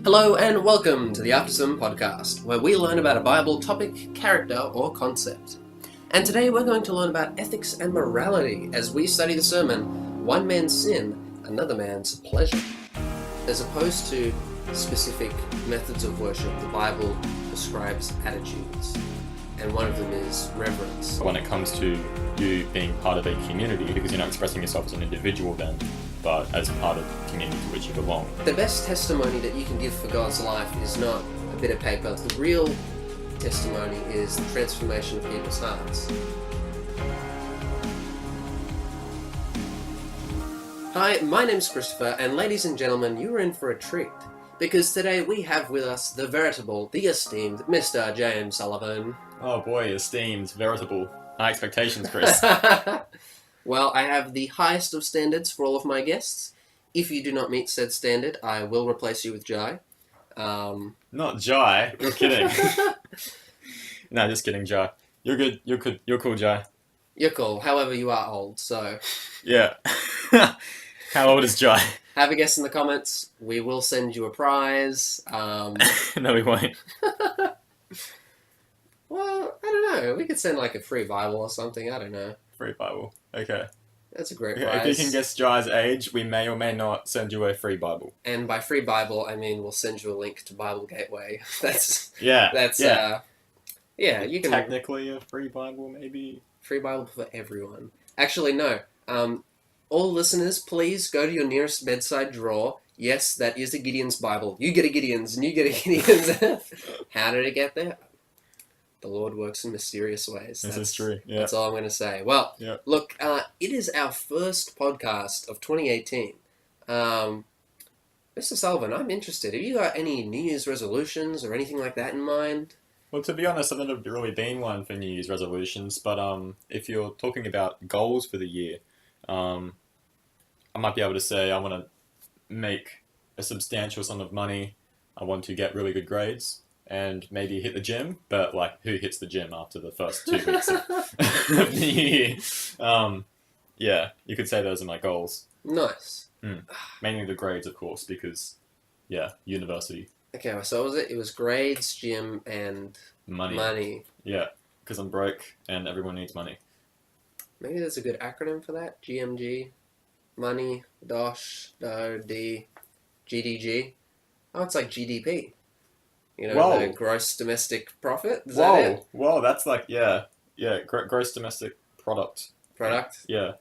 Hello and welcome to the After Some podcast, where we learn about a Bible topic, character, or concept. And today we're going to learn about ethics and morality as we study the sermon, One Man's Sin, Another Man's Pleasure. As opposed to specific methods of worship, the Bible prescribes attitudes, and one of them is reverence. When it comes to you being part of a community, because you're not expressing yourself as an individual then, but as part of the community to which you belong. The best testimony that you can give for God's life is not a bit of paper. The real testimony is the transformation of people's hearts. Hi, my name's Christopher, and ladies and gentlemen, you are in for a treat. Because today we have with us the veritable, the esteemed Mr. James Sullivan. Oh boy, esteemed, veritable. High expectations, Chris. Well, I have the highest of standards for all of my guests. If you do not meet said standard, I will replace you with Jai. Not Jai. You're kidding. No, just kidding, Jai. You're good. You're good. You're cool, Jai. You're cool. However, you are old, so... Yeah. How old is Jai? Have a guess in the comments. We will send you a prize. No, we won't. Well, I don't know. We could send like a free Bible or something. I don't know. Free Bible. Okay. That's a great If prize. you can guess Jai's age, we may or may not send you a free Bible. And by free Bible, I mean we'll send you a link to Bible Gateway. Yeah. Yeah, you can... Technically a free Bible, maybe? Free Bible for everyone. Actually, no. All listeners, please go to your nearest bedside drawer. Yes, that is a Gideon's Bible. You get a Gideon's, and you get a Gideon's. How did it get there? The Lord works in mysterious ways. This is true. Yeah. That's all I'm going to say. Well, yeah. Look, it is our first podcast of 2018. Mr. Sullivan, I'm interested. Have you got any New Year's resolutions or anything like that in mind? Well, to be honest, I've never really been one for New Year's resolutions, but if you're talking about goals for the year, I might be able to say I want to make a substantial sum of money, I want to get really good grades, and maybe hit the gym, but like, who hits the gym after the first 2 weeks of the new year? Yeah, you could say those are my goals. Nice. Mainly the grades, of course, because, yeah, university. Okay, so what was it? It was grades, gym, and money. Yeah, because I'm broke and everyone needs money. Maybe there's a good acronym for that. GMG, money, DOSH, D, GDG. Oh, it's like GDP. You know, Whoa. The gross domestic profit. Is that it? Whoa, that's like, yeah, gross domestic product. Product. Yeah.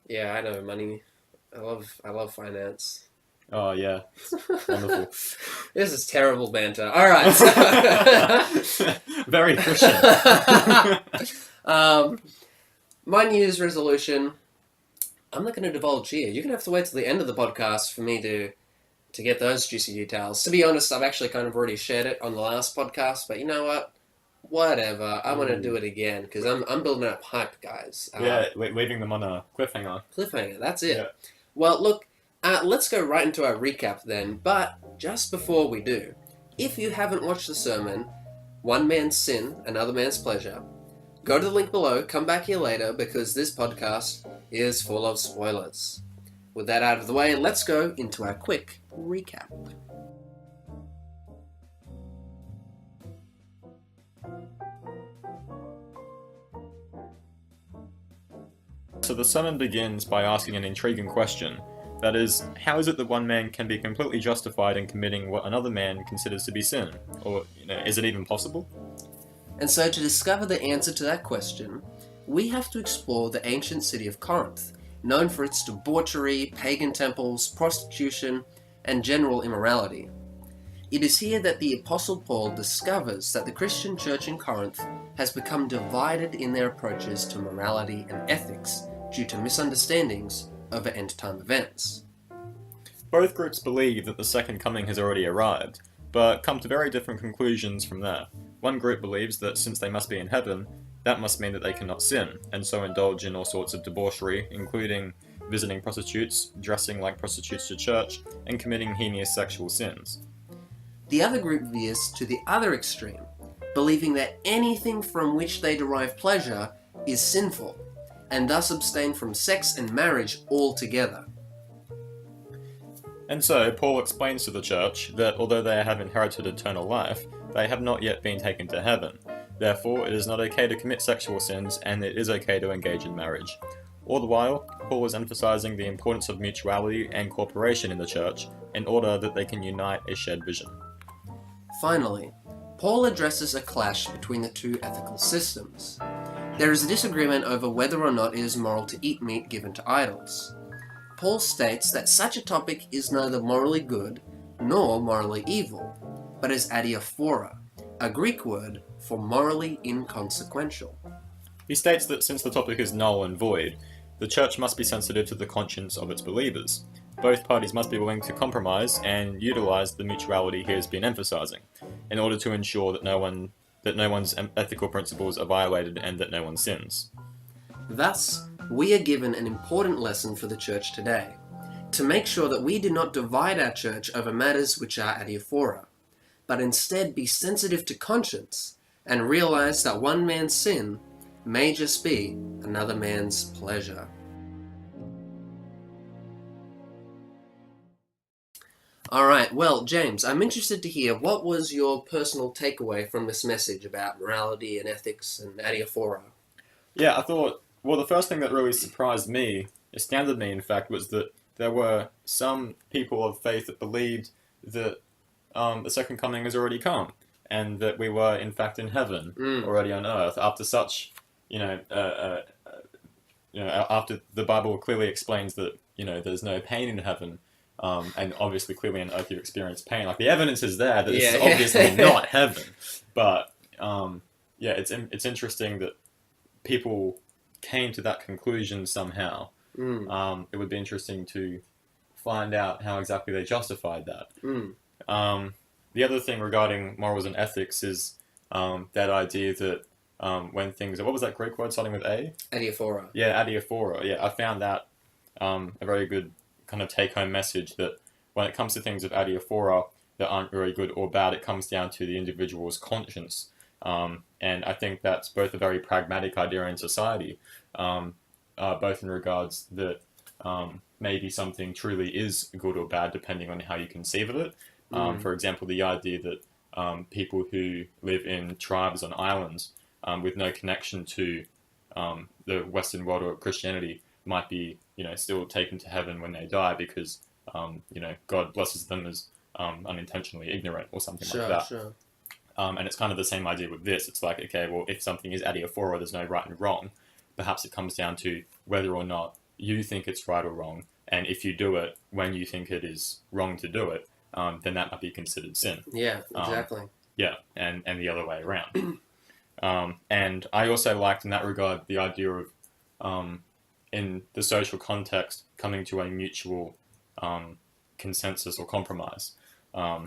Yeah, I know money. I love finance. Oh yeah, wonderful. This is terrible banter. All right. Very Christian. My New Year's resolution, I'm not going to divulge here. You're going to have to wait till the end of the podcast for me to get those juicy details. To be honest, I've actually kind of already shared it on the last podcast, but you know what? Whatever. I want to do it again because I'm building up hype, guys. Yeah, leaving them on a cliffhanger. Cliffhanger, that's it. Yeah. Well, look, let's go right into our recap then. But just before we do, if you haven't watched the sermon, One Man's Sin, Another Man's Pleasure, go to the link below, come back here later, because this podcast is full of spoilers. With that out of the way, let's go into our quick recap. So the sermon begins by asking an intriguing question. That is, how is it that one man can be completely justified in committing what another man considers to be sin? Or, is it even possible? And so to discover the answer to that question, we have to explore the ancient city of Corinth, known for its debauchery, pagan temples, prostitution, and general immorality. It is here that the Apostle Paul discovers that the Christian church in Corinth has become divided in their approaches to morality and ethics due to misunderstandings over end-time events. Both groups believe that the second coming has already arrived, but come to very different conclusions from there. One group believes that since they must be in heaven, that must mean that they cannot sin, and so indulge in all sorts of debauchery, including visiting prostitutes, dressing like prostitutes to church, and committing heinous sexual sins. The other group veers to the other extreme, believing that anything from which they derive pleasure is sinful, and thus abstain from sex and marriage altogether. And so, Paul explains to the church that although they have inherited eternal life, they have not yet been taken to heaven. Therefore, it is not okay to commit sexual sins, and it is okay to engage in marriage. All the while, Paul is emphasizing the importance of mutuality and cooperation in the church in order that they can unite a shared vision. Finally, Paul addresses a clash between the two ethical systems. There is a disagreement over whether or not it is moral to eat meat given to idols. Paul states that such a topic is neither morally good nor morally evil, but is adiaphora, a Greek word for morally inconsequential. He states that since the topic is null and void, the church must be sensitive to the conscience of its believers. Both parties must be willing to compromise and utilize the mutuality he has been emphasizing, in order to ensure that no one's ethical principles are violated and that no one sins. Thus, we are given an important lesson for the church today, to make sure that we do not divide our church over matters which are adiaphora, but instead be sensitive to conscience and realize that one man's sin may just be another man's pleasure. Alright, well, James, I'm interested to hear what was your personal takeaway from this message about morality and ethics and adiaphora? Yeah, I thought, well, the first thing that really surprised me, astounded me in fact, was that there were some people of faith that believed that the second coming has already come, and that we were in fact in heaven already on earth after such, after the Bible clearly explains that there's no pain in heaven. And obviously, clearly on earth you experience pain. Like the evidence is there that it's obviously not heaven. But it's interesting that people came to that conclusion somehow. It would be interesting to find out how exactly they justified that. The other thing regarding morals and ethics is that idea that when things... What was that Greek word starting with A? Adiaphora. Yeah, adiaphora. Yeah, I found that a very good kind of take-home message, that when it comes to things of adiaphora that aren't very good or bad, it comes down to the individual's conscience. And I think that's both a very pragmatic idea in society, both in regards that maybe something truly is good or bad depending on how you conceive of it. For example, the idea that people who live in tribes on islands with no connection to the Western world or Christianity might be still taken to heaven when they die because God blesses them as unintentionally ignorant or something like that. Sure. And it's kind of the same idea with this. It's like, okay, well, if something is adiaphora, there's no right and wrong. Perhaps it comes down to whether or not you think it's right or wrong, and if you do it when you think it is wrong to do it, then that might be considered sin. Yeah, exactly. And the other way around. And I also liked in that regard the idea of in the social context, coming to a mutual consensus or compromise. I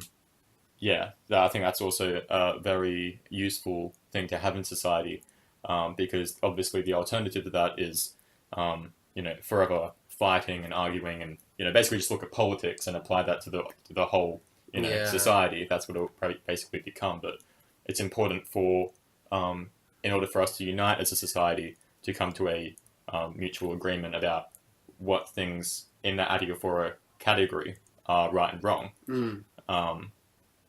think that's also a very useful thing to have in society, because obviously the alternative to that is, forever fighting and arguing and, basically just look at politics and apply that to the whole, society. That's what it'll basically become. But it's important for, in order for us to unite as a society, to come to a mutual agreement about what things in that adiaphora category are right and wrong,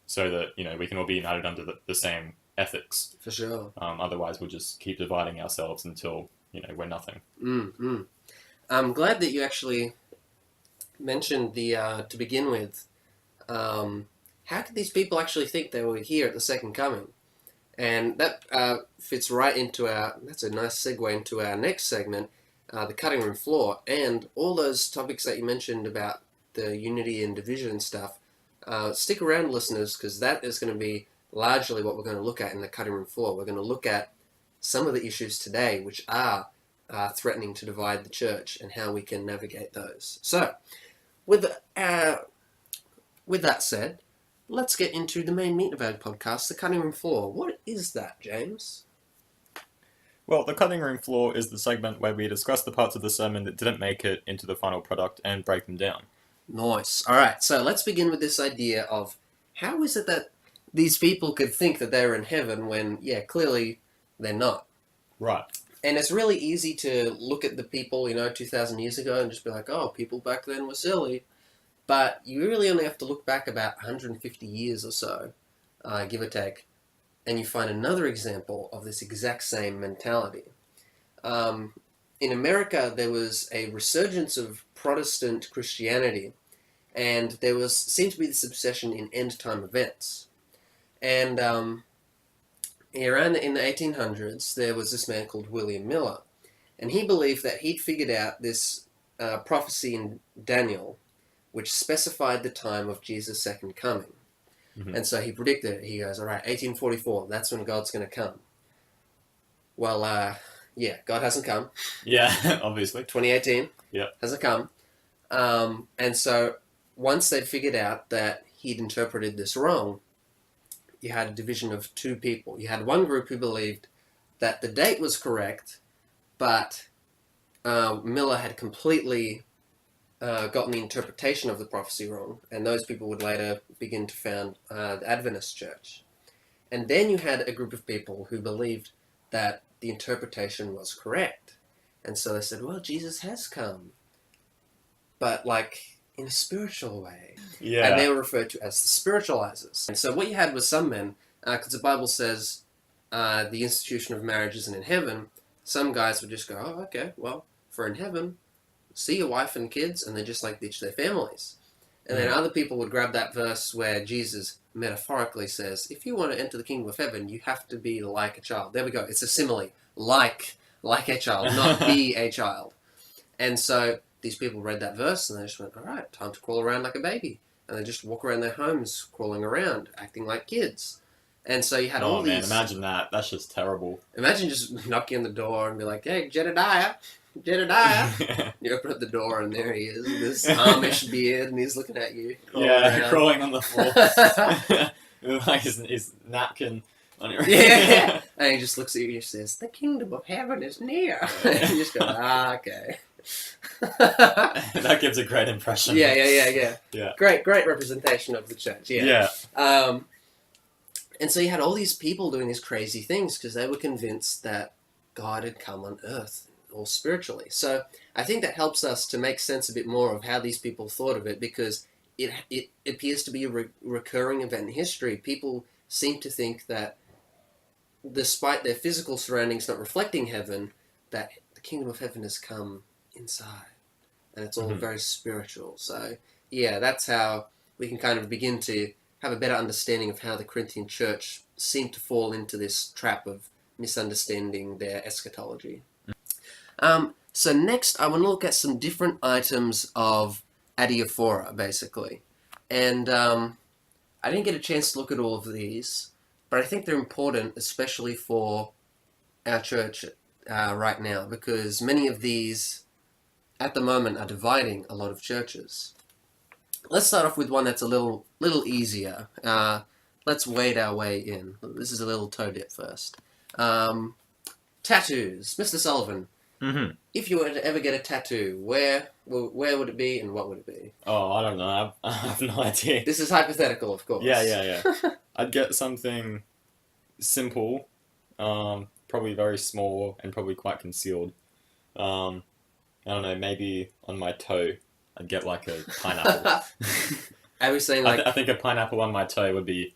so that we can all be united under the same ethics. For sure. Otherwise, we'll just keep dividing ourselves until we're nothing. I'm glad that you actually mentioned the to begin with. How could these people actually think they were here at the second coming? And that fits right into that's a nice segue into our next segment, the cutting room floor, and all those topics that you mentioned about the unity and division and stuff. Stick around, listeners, because that is going to be largely what we're going to look at in the cutting room floor. We're going to look at some of the issues today which are threatening to divide the church and how we can navigate those. So, with that said, let's get into the main meat of our podcast, the cutting room floor. What is that, James? Well, the cutting room floor is the segment where we discuss the parts of the sermon that didn't make it into the final product and break them down. Nice. All right, so let's begin with this idea of how is it that these people could think that they're in heaven when, clearly they're not. Right. And it's really easy to look at the people, 2,000 years ago and just be like, oh, people back then were silly. But you really only have to look back about 150 years or so, give or take, and you find another example of this exact same mentality. In America, there was a resurgence of Protestant Christianity, and there seemed to be this obsession in end-time events. And around in the 1800s, there was this man called William Miller, and he believed that he'd figured out this prophecy in Daniel, which specified the time of Jesus' second coming. Mm-hmm. And so he predicted it. He goes, all right, 1844, that's when God's going to come. Well, yeah, God hasn't come. Yeah, obviously. 2018 Yeah. hasn't come. And so once they'd figured out that he'd interpreted this wrong, you had a division of two people. You had one group who believed that the date was correct, but Miller had completely gotten the interpretation of the prophecy wrong, and those people would later begin to found the Adventist Church. And then you had a group of people who believed that the interpretation was correct. And so they said, well, Jesus has come, but like in a spiritual way. Yeah. And they were referred to as the spiritualizers. And so what you had was some men, because the Bible says the institution of marriage isn't in heaven, some guys would just go, oh, okay, well, if we're in heaven, see your wife and kids, and they just like ditch their families. And then other people would grab that verse where Jesus metaphorically says, if you want to enter the kingdom of heaven, you have to be like a child. There we go. It's a simile. Like a child, not be a child. And so these people read that verse and they just went, all right, time to crawl around like a baby. And they just walk around their homes, crawling around, acting like kids. And so you had all these... Oh man, imagine that. That's just terrible. Imagine just knocking on the door and be like, hey, Jedediah. You open up the door and there he is, this Amish beard, and he's looking at you. Crawling on the floor. With like his napkin on your Yeah. And he just looks at you and says, the kingdom of heaven is near. And you just go, okay. That gives a great impression. Yeah. Yeah. Great representation of the church, yeah. And so you had all these people doing these crazy things because they were convinced that God had come on earth, or spiritually. So I think that helps us to make sense a bit more of how these people thought of it, because it appears to be a recurring event in history. People seem to think that despite their physical surroundings not reflecting heaven, that the kingdom of heaven has come inside. And it's all very spiritual. So yeah, that's how we can kind of begin to have a better understanding of how the Corinthian church seemed to fall into this trap of misunderstanding their eschatology. So next, I want to look at some different items of adiaphora, basically. And I didn't get a chance to look at all of these, but I think they're important, especially for our church right now, because many of these, at the moment, are dividing a lot of churches. Let's start off with one that's a little easier. Let's wade our way in. This is a little toe dip first. Tattoos. Mr. Sullivan. Mm-hmm. If you were to ever get a tattoo, where would it be and what would it be? Oh, I don't know. I have no idea. This is hypothetical, of course. Yeah. I'd get something simple, probably very small and probably quite concealed. I don't know, maybe on my toe, I'd get like a pineapple. I was saying like... I think a pineapple on my toe would be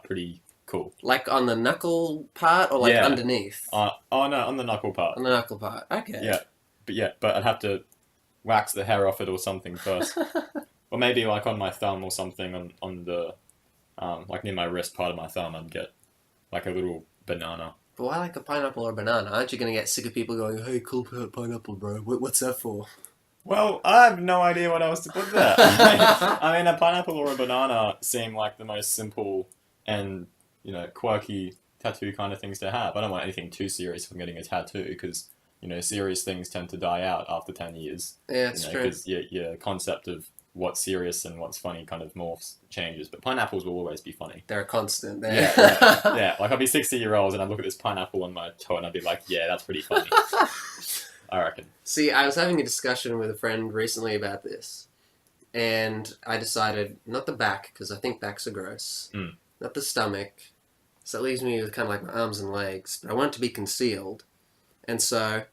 pretty cool. Like on the knuckle part or like underneath? Oh no, on the knuckle part. On the knuckle part, okay. But I'd have to wax the hair off it or something first. Or maybe like on my thumb or something on the, like near my wrist part of my thumb, I'd get like a little banana. But why like a pineapple or a banana? Aren't you going to get sick of people going, hey, cool pineapple, bro, what's that for? Well, I have no idea what else to put there. I mean, a pineapple or a banana seem like the most simple and, quirky tattoo kind of things to have. I don't want anything too serious if I'm getting a tattoo because, serious things tend to die out after 10 years. Yeah, it's true. Because your concept of what's serious and what's funny kind of changes. But pineapples will always be funny. They're a constant. Yeah. Like, I'll be 60-year-olds and I'd look at this pineapple on my toe and I'd be like, yeah, that's pretty funny. I reckon. See, I was having a discussion with a friend recently about this. And I decided, not the back, because I think backs are gross. Not the stomach. So that leaves me with kind of like my arms and legs. But I want it to be concealed. And so,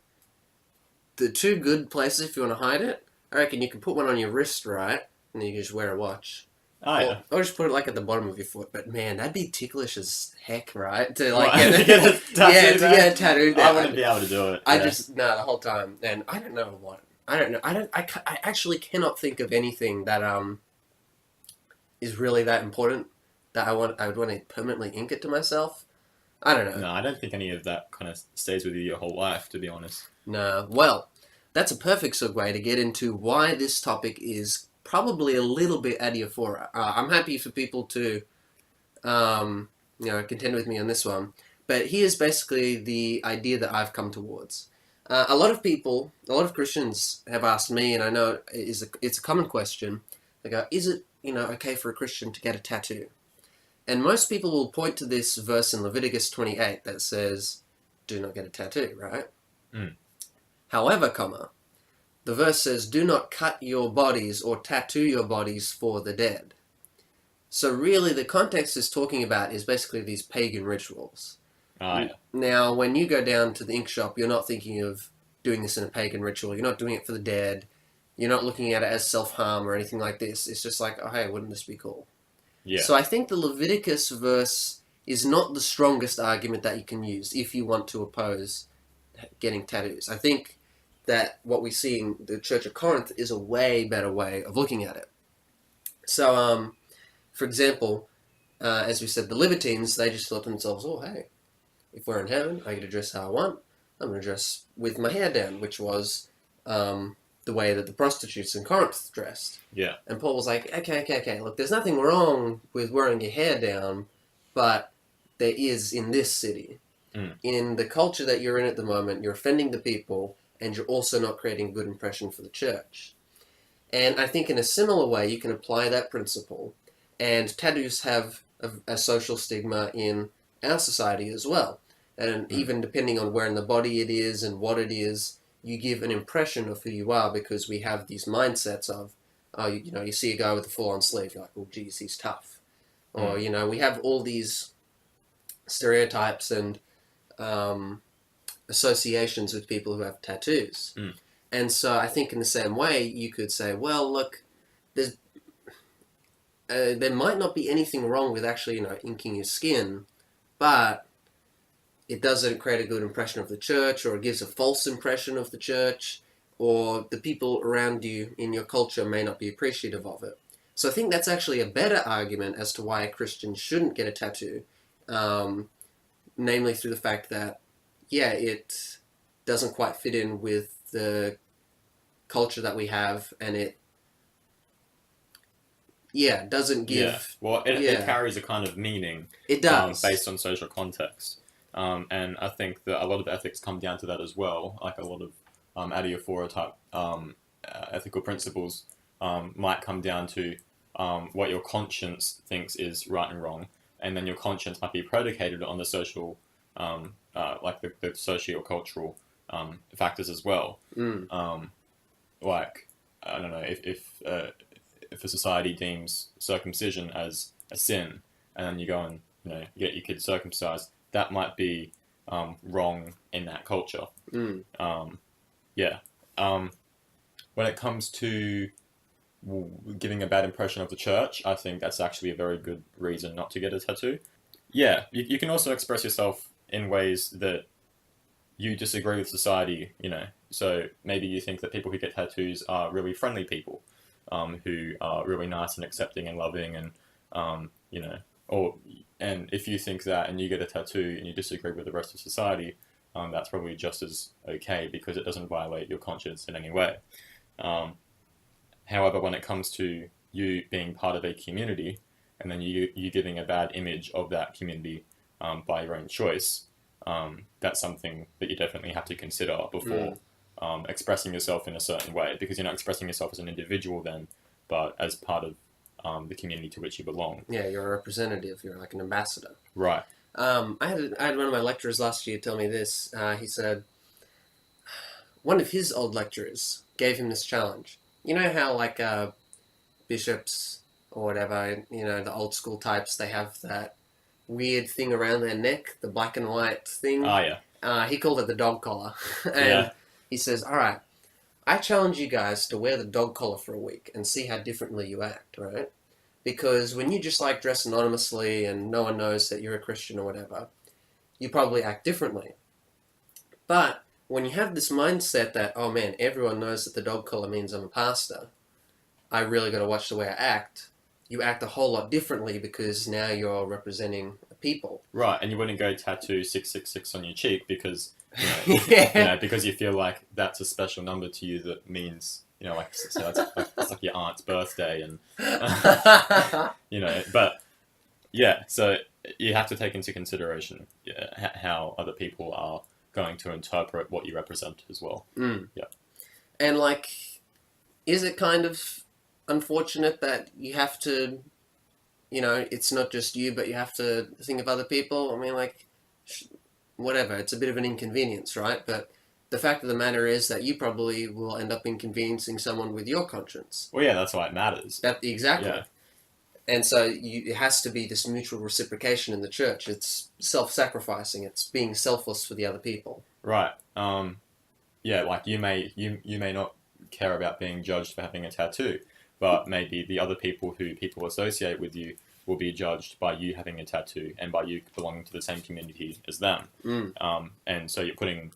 the two good places if you want to hide it, I reckon you can put one on your wrist, right? and you can just wear a watch. Oh, yeah. Or just put it like at the bottom of your foot. But man, that'd be ticklish as heck, right? To What, like to get a tattoo yeah, to there? get a tattoo there. I wouldn't be able to do it. I yeah. just no the whole time, and I don't know what. I don't know. I actually cannot think of anything that is really that important that I would want to permanently ink it to myself. I don't know. No, I don't think any of that kind of stays with you your whole life, to be honest. No. Well, that's a perfect segue to get into why this topic is probably a little bit adiaphora. I'm happy for people to, contend with me on this one. But here's basically the idea that I've come towards. A lot of Christians have asked me, and I know it's a common question. They go, "Is it okay for a Christian to get a tattoo?" And most people will point to this verse in Leviticus 28 that says, "Do not get a tattoo," right? Mm. However, the verse says, "Do not cut your bodies or tattoo your bodies for the dead." So really, the context is talking about is basically these pagan rituals. Oh, yeah. Now, when you go down to the ink shop, you're not thinking of doing this in a pagan ritual. You're not doing it for the dead. You're not looking at it as self-harm or anything like this. It's just like, oh, hey, wouldn't this be cool? Yeah. So I think the Leviticus verse is not the strongest argument that you can use if you want to oppose getting tattoos. I think that what we see in the Church of Corinth is a way better way of looking at it. So, for example, as we said, the libertines, they just thought to themselves, oh, hey, if we're in heaven, I get to dress how I want. I'm going to dress with my hair down, which was the way that the prostitutes in Corinth dressed. Yeah. And Paul was like, okay, look, there's nothing wrong with wearing your hair down, but there is in this city. Mm. In the culture that you're in at the moment, you're offending the people, and you're also not creating a good impression for the church. And I think in a similar way, you can apply that principle. And tattoos have a social stigma in our society as well. And even depending on where in the body it is and what it is, you give an impression of who you are because we have these mindsets of, you see a guy with a full-on sleeve, you're like, oh, geez, he's tough. Or, we have all these stereotypes and associations with people who have tattoos. Mm. And so I think in the same way, you could say, well, look, there might not be anything wrong with actually, inking your skin, but it doesn't create a good impression of the church, or it gives a false impression of the church, or the people around you in your culture may not be appreciative of it. So I think that's actually a better argument as to why a Christian shouldn't get a tattoo, namely through the fact that, it doesn't quite fit in with the culture that we have, and it doesn't give... Yeah. Well, it carries a kind of meaning. It does. Based on social context. And I think that a lot of ethics come down to that as well. Like a lot of adiaphora type ethical principles might come down to what your conscience thinks is right and wrong. And then your conscience might be predicated on the social, like the socio-cultural factors as well. Mm. Like, I don't know, if a society deems circumcision as a sin, and then you go and get your kid circumcised, that might be wrong in that culture. Mm. When it comes to giving a bad impression of the church, I think that's actually a very good reason not to get a tattoo. Yeah, you can also express yourself in ways that you disagree with society, So maybe you think that people who get tattoos are really friendly people, who are really nice and accepting and loving, and and if you think that and you get a tattoo and you disagree with the rest of society, that's probably just as okay because it doesn't violate your conscience in any way. However, when it comes to you being part of a community and then you giving a bad image of that community by your own choice, that's something that you definitely have to consider before expressing yourself in a certain way, because you're not expressing yourself as an individual then, but as part of the community to which you belong. Yeah, you're a representative. You're like an ambassador. Right. I had one of my lecturers last year tell me this. He said one of his old lecturers gave him this challenge. You know how like bishops or whatever, the old school types, they have that weird thing around their neck, the black and white thing. Oh, yeah. He called it the dog collar. And he says, all right, I challenge you guys to wear the dog collar for a week and see how differently you act, right? Because when you just like dress anonymously and no one knows that you're a Christian or whatever, you probably act differently. But when you have this mindset that, oh man, everyone knows that the dog collar means I'm a pastor, I really got to watch the way I act, you act a whole lot differently because now you're representing a people. Right, and you wouldn't go tattoo 666 on your cheek because Yeah. because you feel like that's a special number to you that means like so it's like your aunt's birthday and but yeah, so you have to take into consideration how other people are going to interpret what you represent as well. Mm. Yeah. And like, is it kind of unfortunate that you have to, it's not just you, but you have to think of other people? I mean, like, whatever, it's a bit of an inconvenience, right? But the fact of the matter is that you probably will end up inconveniencing someone with your conscience. Well, yeah, that's why it matters. Exactly. Yeah. And so it has to be this mutual reciprocation in the church. It's self-sacrificing. It's being selfless for the other people. Right. Yeah, like you may not care about being judged for having a tattoo, but maybe the other people who people associate with you will be judged by you having a tattoo and by you belonging to the same community as them. Mm. And so you're putting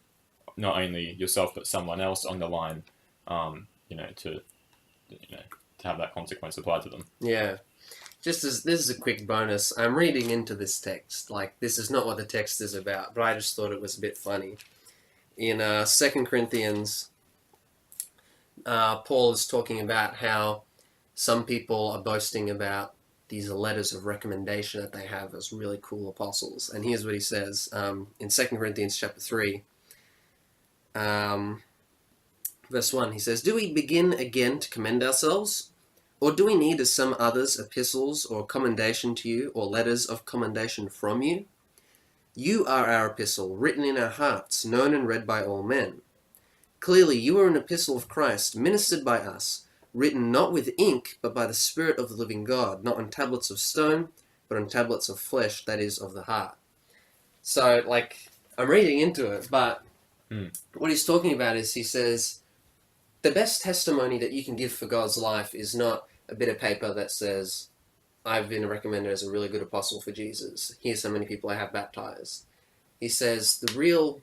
not only yourself but someone else on the line, to have that consequence applied to them. Yeah. Just as this is a quick bonus, I'm reading into this text. Like, this is not what the text is about, but I just thought it was a bit funny. In 2 Corinthians, Paul is talking about how some people are boasting about these letters of recommendation that they have as really cool apostles. And here's what he says in 2 Corinthians chapter 3, verse 1. He says, "Do we begin again to commend ourselves? Or do we need, as some others, epistles or commendation to you, or letters of commendation from you? You are our epistle, written in our hearts, known and read by all men. Clearly, you are an epistle of Christ, ministered by us, written not with ink, but by the Spirit of the living God, not on tablets of stone, but on tablets of flesh, that is, of the heart." So, like, I'm reading into it, but what he's talking about is, he says, the best testimony that you can give for God's life is not a bit of paper that says, I've been recommended as a really good apostle for Jesus. Here's how many people I have baptized. He says the real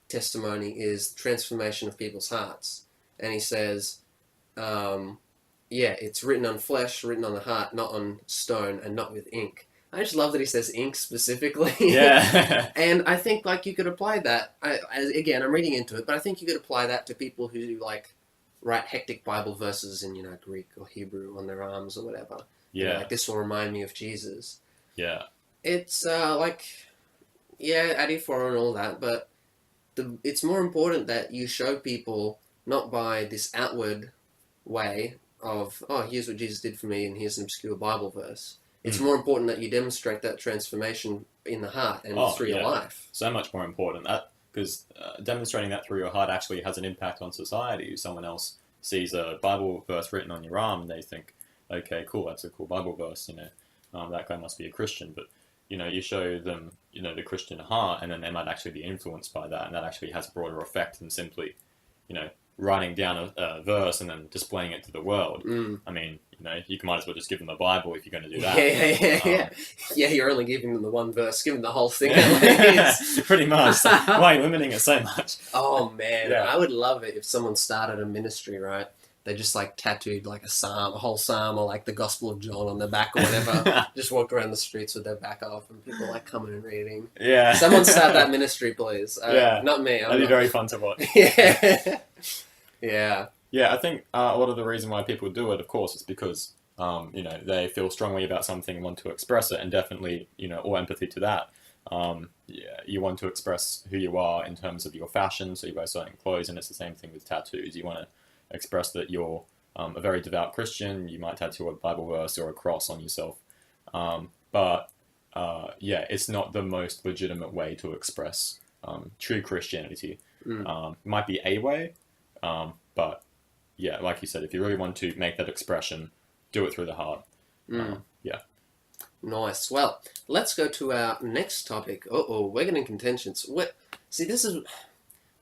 testimony is the transformation of people's hearts. And he says, it's written on flesh, written on the heart, not on stone, and not with ink. I just love that he says ink specifically. Yeah. And I think, like, you could apply that. Again, I'm reading into it, but I think you could apply that to people who, like, write hectic Bible verses in, Greek or Hebrew on their arms or whatever. Yeah. Like, this will remind me of Jesus. Yeah. It's, adiaphora and all that, but it's more important that you show people, not by this outward way of, oh, here's what Jesus did for me and here's an obscure Bible verse. It's more important that you demonstrate that transformation in the heart and through your life. So much more important. Because demonstrating that through your heart actually has an impact on society. If someone else sees a Bible verse written on your arm, they think, okay, cool, that's a cool Bible verse, that guy must be a Christian. But, you show them, the Christian heart, and then they might actually be influenced by that, and that actually has a broader effect than simply, writing down a verse and then displaying it to the world. I mean, you might as well just give them the Bible if you're going to do that. Yeah, you're only giving them the one verse, give them the whole thing. Pretty much. Why are you limiting it so much? Oh, man. Yeah. I would love it if someone started a ministry, right? They just, like, tattooed, like, a whole psalm, or, like, the Gospel of John on their back or whatever. Just walked around the streets with their back off, and people, like, coming and reading. Yeah. Someone start that ministry, please. Not me. That'd be very fun to watch. Yeah. Yeah. Yeah, I think a lot of the reason why people do it, of course, is because, they feel strongly about something and want to express it, and definitely, all empathy to that. You want to express who you are in terms of your fashion, so you wear certain clothes, and it's the same thing with tattoos. You want to express that you're a very devout Christian. You might tattoo a Bible verse or a cross on yourself. But it's not the most legitimate way to express true Christianity. It might be a way, but yeah, like you said, if you really want to make that expression, do it through the heart. Nice. Well, let's go to our next topic. We're getting contentions. See, this is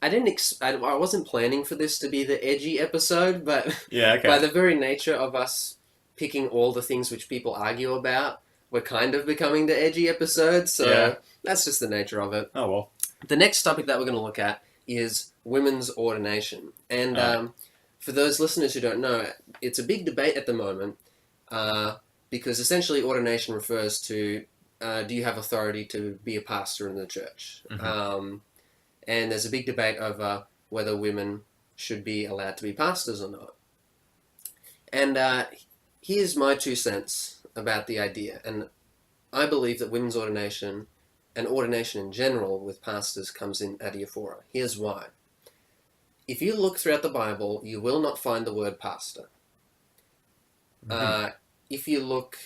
I wasn't planning for this to be the edgy episode, but Yeah, okay. by the very nature of us picking all the things which people argue about, we're kind of becoming the edgy episode, so Yeah. that's just the nature of it. Oh, well. The next topic that we're going to look at is women's ordination. And Alright. for those listeners who don't know, it's a big debate at the moment because essentially ordination refers to do you have authority to be a pastor in the church? And there's a big debate over whether women should be allowed to be pastors or not. And here's my 2 cents about the idea. And I believe that women's ordination and ordination in general with pastors comes in adiaphora. Here's why. If you look throughout the Bible, you will not find the word pastor. If you look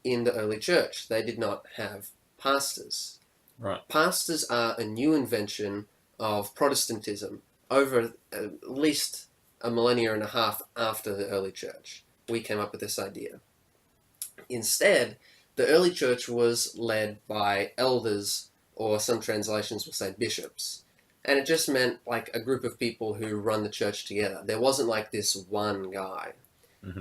in the early church, they did not have pastors. Right. Pastors are a new invention of Protestantism over at least a millennia and a half after the early church. We came up with this idea. Instead, the early church was led by elders, or some translations will say bishops. And it just meant like a group of people who run the church together. There wasn't like this one guy.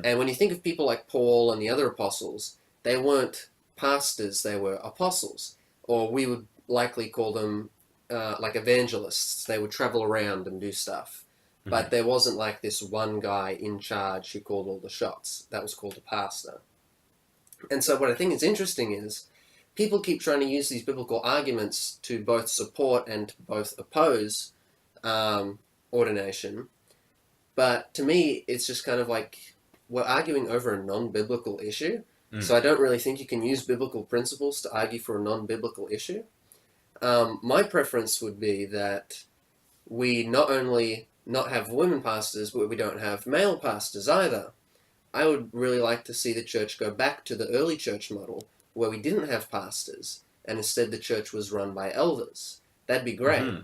And when you think of people like Paul and the other apostles, they weren't pastors, they were apostles. Or we would likely call them like evangelists. They would travel around and do stuff. But there wasn't like this one guy in charge who called all the shots. That was called a pastor. And so what I think is interesting is people keep trying to use these biblical arguments to both support and both oppose ordination. But to me, it's just kind of like we're arguing over a non-biblical issue. So I don't really think you can use biblical principles to argue for a non-biblical issue. My preference would be that we not only not have women pastors, but we don't have male pastors either. I would really like to see the church go back to the early church model where we didn't have pastors and instead the church was run by elders. That'd be great.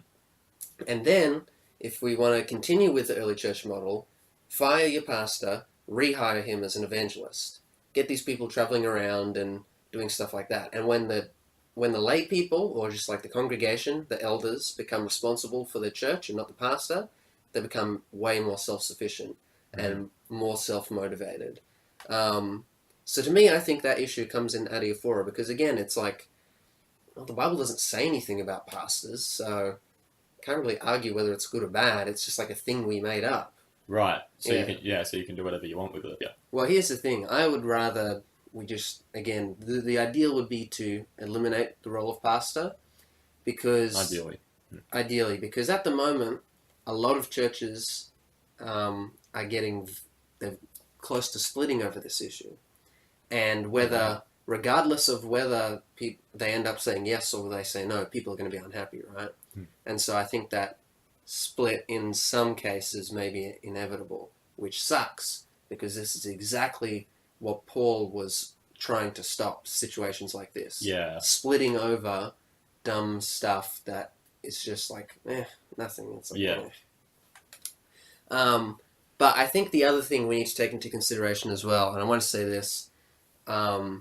And then, if we want to continue with the early church model, fire your pastor, rehire him as an evangelist. Get these people traveling around and doing stuff like that. And when the lay people, or just like the congregation, the elders, become responsible for the church and not the pastor, they become way more self-sufficient and more self-motivated. So to me, I think that issue comes in adiaphora because, again, it's like, well, the Bible doesn't say anything about pastors, so can't really argue whether it's good or bad. It's just like a thing we made up. Right. So you can do whatever you want with it. Yeah. Well, here's the thing. I would rather we just, again, the ideal would be to eliminate the role of pastor because... Ideally, because at the moment, a lot of churches are they're close to splitting over this issue. And regardless of whether they end up saying yes or they say no, people are going to be unhappy, right? And so I think that split in some cases may be inevitable, which sucks because this is exactly what Paul was trying to stop, situations like this. Yeah. Splitting over dumb stuff that is just like, nothing. It's like, but I think the other thing we need to take into consideration as well, and I want to say this, I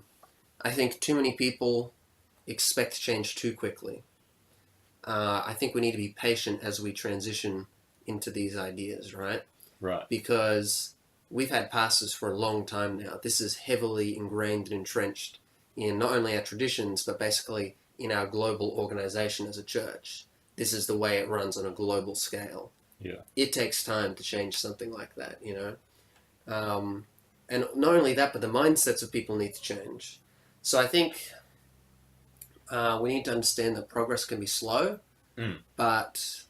think too many people expect change too quickly. I think we need to be patient as we transition into these ideas, right? Right. Because we've had pastors for a long time now. This is heavily ingrained and entrenched in not only our traditions, but basically in our global organization as a church. This is the way it runs on a global scale. Yeah. It takes time to change something like that, you know? And not only that, but the mindsets of people need to change. So I think we need to understand that progress can be slow, but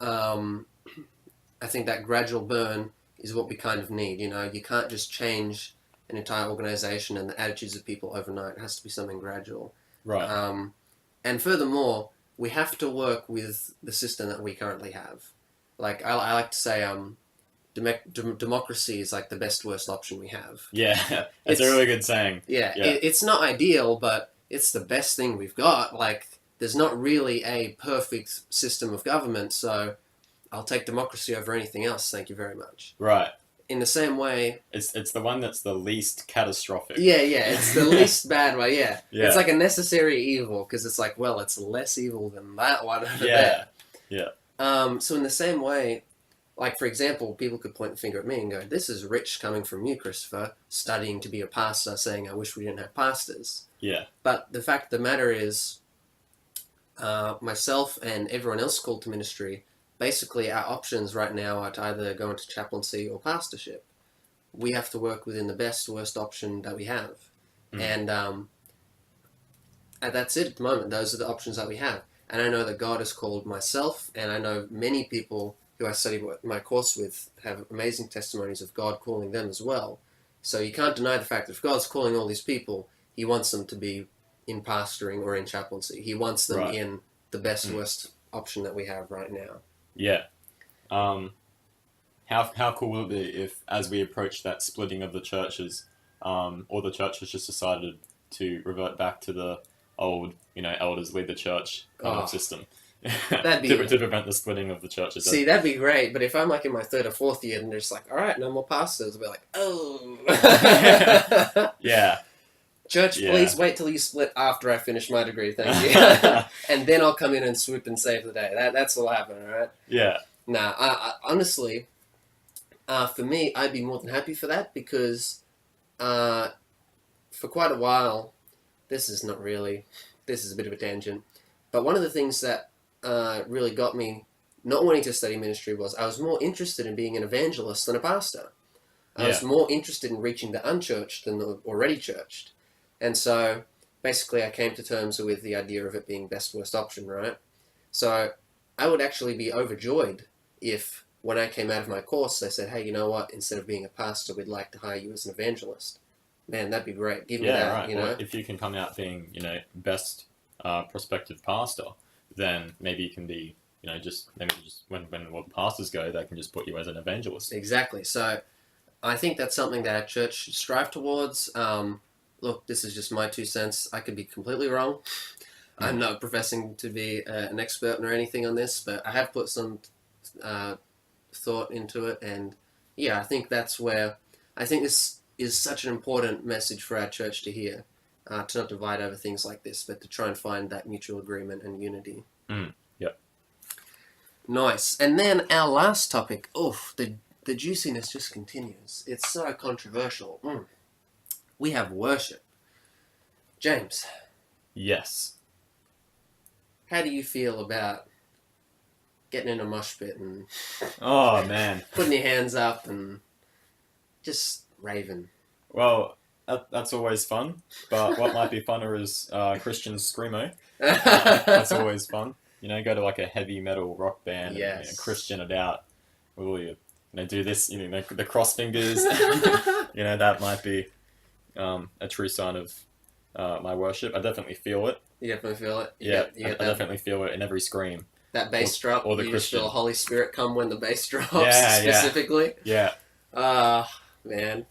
I think that gradual burn is what we kind of need, you know? You can't just change an entire organization and the attitudes of people overnight. It has to be something gradual. Right. And furthermore, we have to work with the system that we currently have. Like, I like to say, democracy is like the best worst option we have. Yeah, it's a really good saying. Yeah. It's not ideal, but it's the best thing we've got. Like, there's not really a perfect system of government, so I'll take democracy over anything else, thank you very much. Right. In the same way... It's the one that's the least catastrophic. Yeah, it's the least bad way, yeah. Yeah. It's like a necessary evil, because it's like, well, it's less evil than that one over there. Yeah. So in the same way, like for example, people could point the finger at me and go, "This is rich coming from you, Christopher, studying to be a pastor, saying I wish we didn't have pastors." Yeah. But the fact of the matter is, myself and everyone else called to ministry, basically our options right now are to either go into chaplaincy or pastorship. We have to work within the best, worst option that we have. And that's it at the moment. Those are the options that we have. And I know that God has called myself, and I know many people who I study my course with have amazing testimonies of God calling them as well. So you can't deny the fact that if God's calling all these people, he wants them to be in pastoring or in chaplaincy. He wants them in the best, worst option that we have right now. Yeah. How cool will it be if, as we approach that splitting of the churches, all the churches just decided to revert back to the old, elders lead the church kind of system. That'd be to prevent the splitting of the churches. See, that'd be great. But if I'm like in my third or fourth year and they're just like, all right, no more pastors, I'll be like, oh. Yeah. Church, please wait till you split after I finish my degree, thank you. And then I'll come in and swoop and save the day. That's what'll happen, all right? Yeah. Nah, I honestly, for me, I'd be more than happy for that because for quite a while, this is a bit of a tangent, but one of the things that really got me not wanting to study ministry was I was more interested in being an evangelist than a pastor. I was more interested in reaching the unchurched than the already churched. And so basically I came to terms with the idea of it being best worst option, right? So I would actually be overjoyed if when I came out of my course they said, hey, you know what, instead of being a pastor, we'd like to hire you as an evangelist. Man, that'd be great. Give me that, right. you know? Well, if you can come out being, best prospective pastor, then maybe you can be, just when all the pastors go, they can just put you as an evangelist. Exactly. So I think that's something that our church should strive towards. Look, this is just my 2 cents. I could be completely wrong. I'm not professing to be an expert or anything on this, but I have put some thought into it, and I think that's where I think this is such an important message for our church to hear, to not divide over things like this, but to try and find that mutual agreement and unity. Yep. Nice. And then our last topic, the juiciness just continues. It's so controversial. We have worship. James. Yes. How do you feel about getting in a mosh pit and oh man, putting your hands up and just raving? Well, that's always fun, but what might be funner is Christian screamo. That's always fun. Go to like a heavy metal rock band and Christian it out with all your, do this, the cross fingers. That might be a true sign of my worship. I definitely feel it. You definitely feel it? I definitely feel it in every scream. That bass drop, or the you Christian. just feel the Holy Spirit come when the bass drops, specifically? Yeah. Man.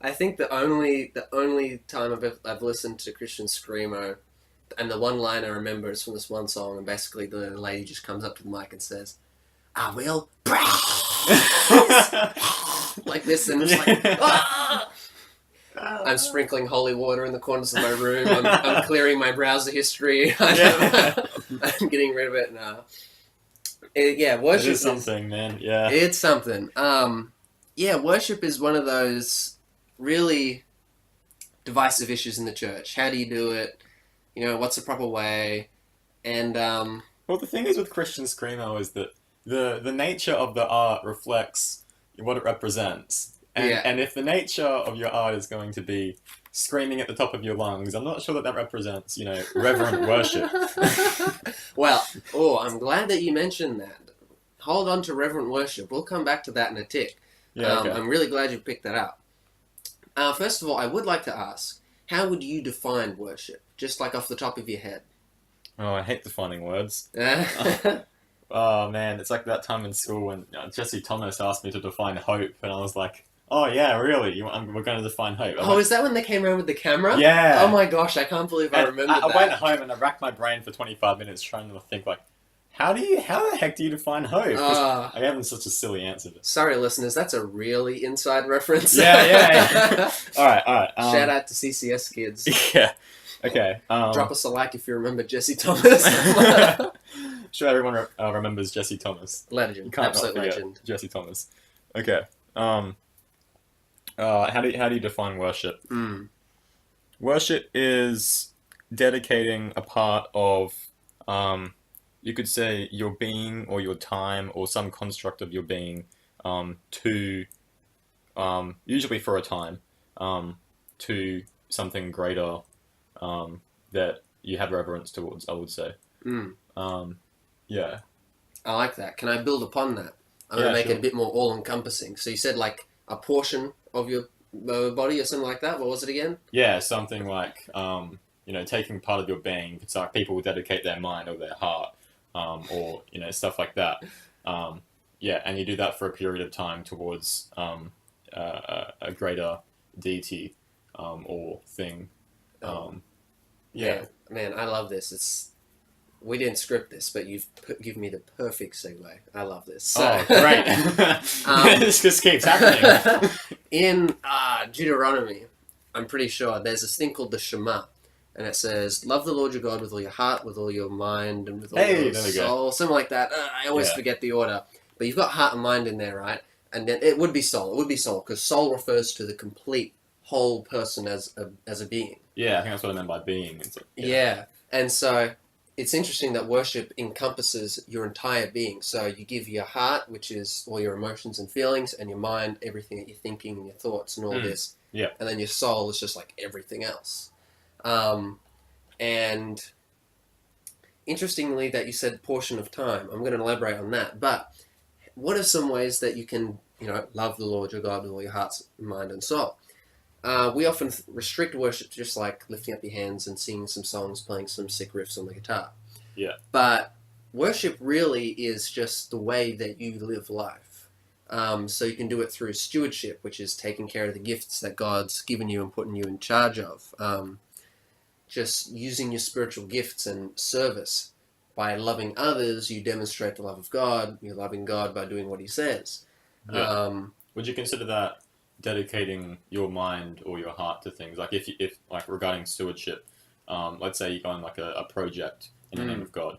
I think the only time I've listened to Christian screamo, and the one line I remember is from this one song, and basically the lady just comes up to the mic and says, I will like this, and it's like, ah! I'm sprinkling holy water in the corners of my room. I'm clearing my browser history. I'm getting rid of it now. Worship is something, man. Yeah, it's something. Worship is one of those really divisive issues in the church. How do you do it? What's the proper way? And well, the thing is with Christian screamo is that the nature of the art reflects what it represents. And if the nature of your art is going to be screaming at the top of your lungs, I'm not sure that represents, reverent worship. Well, I'm glad that you mentioned that. Hold on to reverent worship. We'll come back to that in a tick. Yeah, okay. I'm really glad you picked that up. First of all, I would like to ask, how would you define worship? Just like off the top of your head. Oh, I hate defining words. Oh, man, it's like that time in school when Jesse Thomas asked me to define hope, and I was like, oh, yeah, really? We're going to define hope. Is that when they came around with the camera? Yeah. Oh my gosh, I can't believe I remember that. I went home and I racked my brain for 25 minutes trying to think, like, how the heck do you define hope? I gave them such a silly answer. Sorry, listeners, that's a really inside reference. Yeah. All right. Shout out to CCS kids. Yeah. Okay. Drop us a like if you remember Jesse Thomas. sure everyone remembers Jesse Thomas. You Legend, can't not absolute forget legend. Jesse Thomas. Okay. How do you define worship? Mm. Worship is dedicating a part of, you could say, your being or your time or some construct of your being, to, usually for a time, to something greater, that you have reverence towards, I would say. Mm. Um, yeah. I like that. Can I build upon that? I'm going Yeah, to make it sure. a bit more all-encompassing. So you said like a portion of your body or something like that. What was it again? Yeah, something like, taking part of your being. It's like people will dedicate their mind or their heart, or, stuff like that. Um, yeah, and you do that for a period of time towards, a greater deity, or thing. Oh, Um, yeah. man, I love this. We didn't script this, but you've given me the perfect segue. I love this. So, Oh, great. This just keeps happening. in Deuteronomy, I'm pretty sure there's this thing called the Shema, and it says, "Love the Lord your God with all your heart, with all your mind, and with all Hey, your there we go. soul," something like that. I always Yeah. forget the order, but you've got heart and mind in there, right? And then it would be soul. It would be soul because soul refers to the complete whole person as a being. Yeah, I think that's what I meant by being. It's like, Yeah, and so it's interesting that worship encompasses your entire being. So you give your heart, which is all your emotions and feelings, and your mind, everything that you're thinking and your thoughts and all this. Yeah. And then your soul is just like everything else. And interestingly, that you said portion of time. I'm going to elaborate on that. But what are some ways that you can, love the Lord your God with all your heart, mind, and soul? We often restrict worship to just like lifting up your hands and singing some songs, playing some sick riffs on the guitar. Yeah. But worship really is just the way that you live life. So you can do it through stewardship, which is taking care of the gifts that God's given you and putting you in charge of. Just using your spiritual gifts and service. By loving others, you demonstrate the love of God. You're loving God by doing what He says. Yeah. Would you consider that dedicating your mind or your heart to things? Like if like regarding stewardship, let's say you go on like a project in the name of God,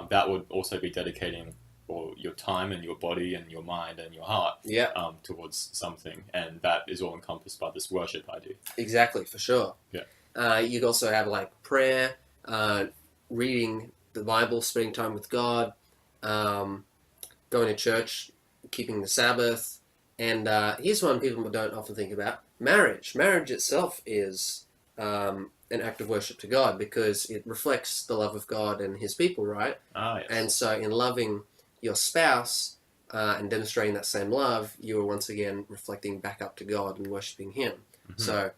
that would also be dedicating or your time and your body and your mind and your heart towards something, and that is all encompassed by this worship idea. Exactly, for sure. Yeah. You'd also have like prayer, reading the Bible, spending time with God, going to church, keeping the Sabbath, and here's one people don't often think about: marriage. Marriage itself is an act of worship to God because it reflects the love of God and His people, right? Ah, yes. And so, in loving your spouse and demonstrating that same love, you are once again reflecting back up to God and worshiping Him. Mm-hmm. So,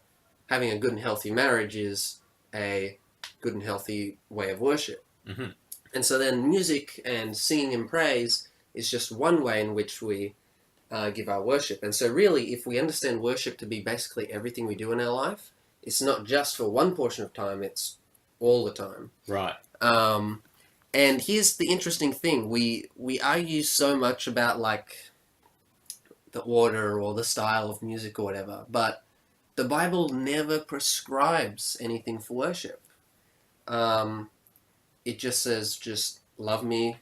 having a good and healthy marriage is a good and healthy way of worship. Mm-hmm. And so then music and singing and praise is just one way in which we give our worship. And so really, if we understand worship to be basically everything we do in our life, it's not just for one portion of time, it's all the time. Right. And here's the interesting thing. We argue so much about like the order or the style of music or whatever, but the Bible never prescribes anything for worship. It just says, just love me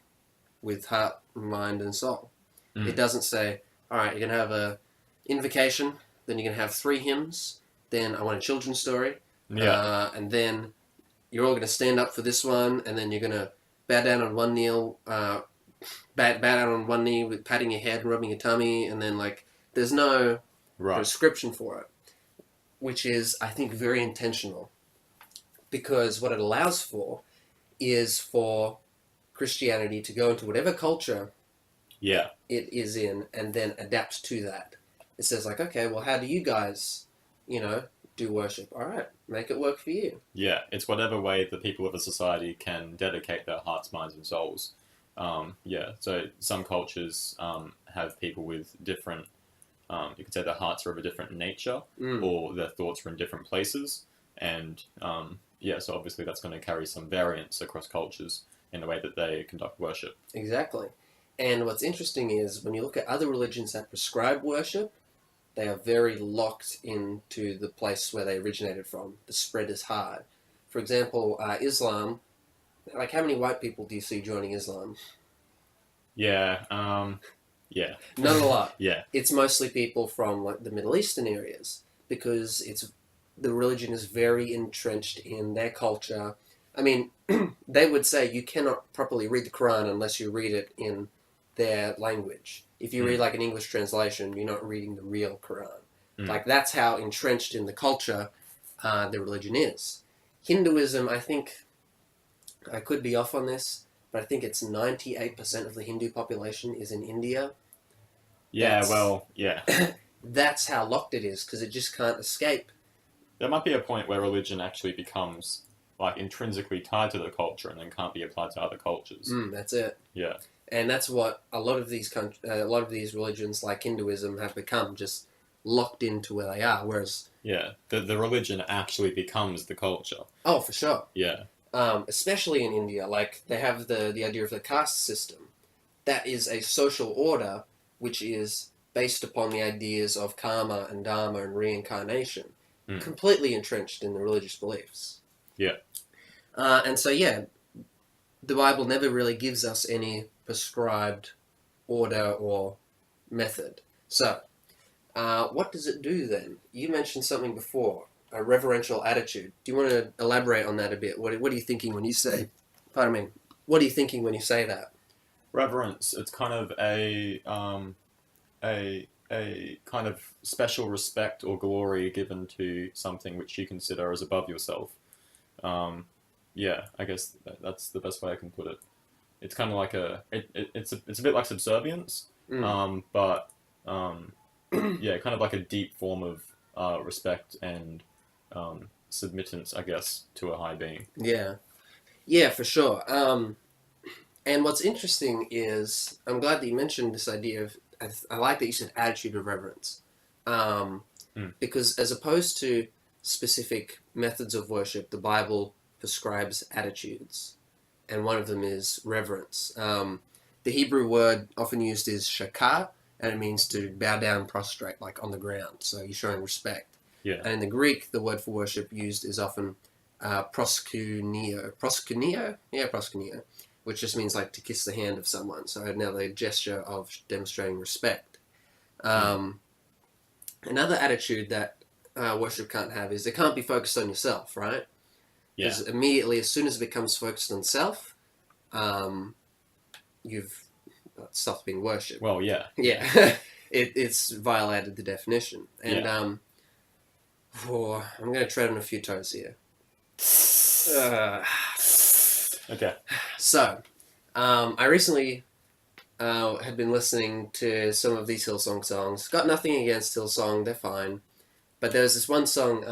with heart, mind, and soul. It doesn't say, all right, you're going to have a invocation, then you're going to have 3 hymns, then I want a children's story, and then you're all going to stand up for this one, and then you're going to bow down on one knee, bow down on one knee with patting your head and rubbing your tummy, and then like there's no prescription for it, which is, I think, very intentional, because what it allows for is for Christianity to go into whatever culture it is in and then adapt to that. It says like, okay, well, how do you guys, do worship? All right, make it work for you. Yeah, it's whatever way the people of a society can dedicate their hearts, minds, and souls. So some cultures have people with different, you could say their hearts are of a different nature, or their thoughts are in different places. And so obviously that's going to carry some variance across cultures in the way that they conduct worship. Exactly. And what's interesting is when you look at other religions that prescribe worship, they are very locked into the place where they originated from. The spread is hard. For example, Islam Like, how many white people do you see joining Islam? Yeah. Yeah. Not a lot. Yeah. It's mostly people from like the Middle Eastern areas because the religion is very entrenched in their culture. I mean, they would say you cannot properly read the Quran unless you read it in their language. If you read Mm. like an English translation, you're not reading the real Quran. Mm. Like that's how entrenched in the culture the religion is. Hinduism, I think, I could be off on this, but I think it's 98% of the Hindu population is in India. Yeah. That's Well. Yeah. that's how locked it is because it just can't escape. There might be a point where religion actually becomes like intrinsically tied to the culture and then can't be applied to other cultures. That's it. Yeah. And that's what a lot of these religions, like Hinduism, have become just locked into where they are. Whereas, Yeah. The religion actually becomes the culture. oh, for sure, Yeah. especially in India, like they have the idea of the caste system. That is a social order which is based upon the ideas of karma and dharma and reincarnation, Mm. completely entrenched in the religious beliefs. Yeah. And so, yeah, the Bible never really gives us any prescribed order or method. So, what does it do then? You mentioned something before, a reverential attitude. Do you want to elaborate on that a bit? What are you thinking when you say, pardon me, what are you thinking when you say that? Reverence. It's kind of a kind of special respect or glory given to something which you consider as above yourself. Yeah, I guess that's the best way I can put it. It's kind of like it's a bit like subservience, but yeah, kind of like a deep form of respect and submittance, I guess, to a high being. Yeah. Yeah, for sure. And what's interesting is, I'm glad that you mentioned this idea of, I like that you said attitude of reverence. Because as opposed to specific methods of worship, the Bible prescribes attitudes. And one of them is reverence. The Hebrew word often used is shakar, and it means to bow down, prostrate, like on the ground. So you're showing respect. Yeah. And in the Greek, the word for worship used is often proskuneo. Proskuneo? Yeah, proskuneo. Which just means like to kiss the hand of someone. So another gesture of demonstrating respect. Another attitude that worship can't have is it can't be focused on yourself, right? Yeah. Because immediately, as soon as it becomes focused on self, you've stopped being worshipped. Well, yeah. Yeah. It's violated the definition. And I'm going to tread on a few toes here. Okay. So, I recently had been listening to some of these Hillsong songs. Got nothing against Hillsong, they're fine. But there's this one song,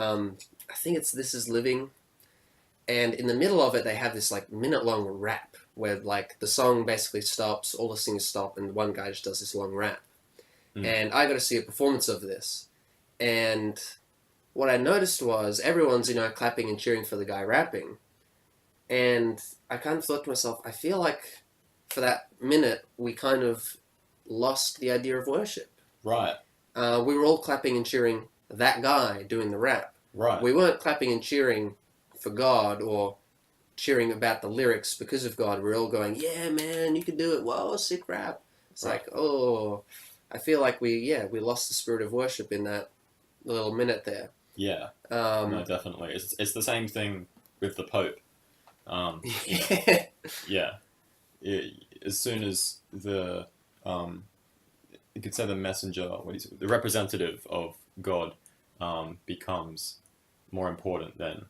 I think it's This Is Living. And in the middle of it, they have this like minute-long rap where like the song basically stops, all the singers stop, and one guy just does this long rap. And I got to see a performance of this. And what I noticed was everyone's, clapping and cheering for the guy rapping. And I kind of thought to myself, I feel like for that minute, we kind of lost the idea of worship. Right. We were all clapping and cheering that guy doing the rap. Right. We weren't clapping and cheering for God or cheering about the lyrics because of God. We're all going, yeah, man, you can do it. Whoa, sick rap. It's Right. like, oh, I feel like we lost the spirit of worship in that little minute there. Yeah. No, definitely. It's the same thing with the Pope. Yeah. As soon as the you could say the messenger, the representative of God, becomes more important than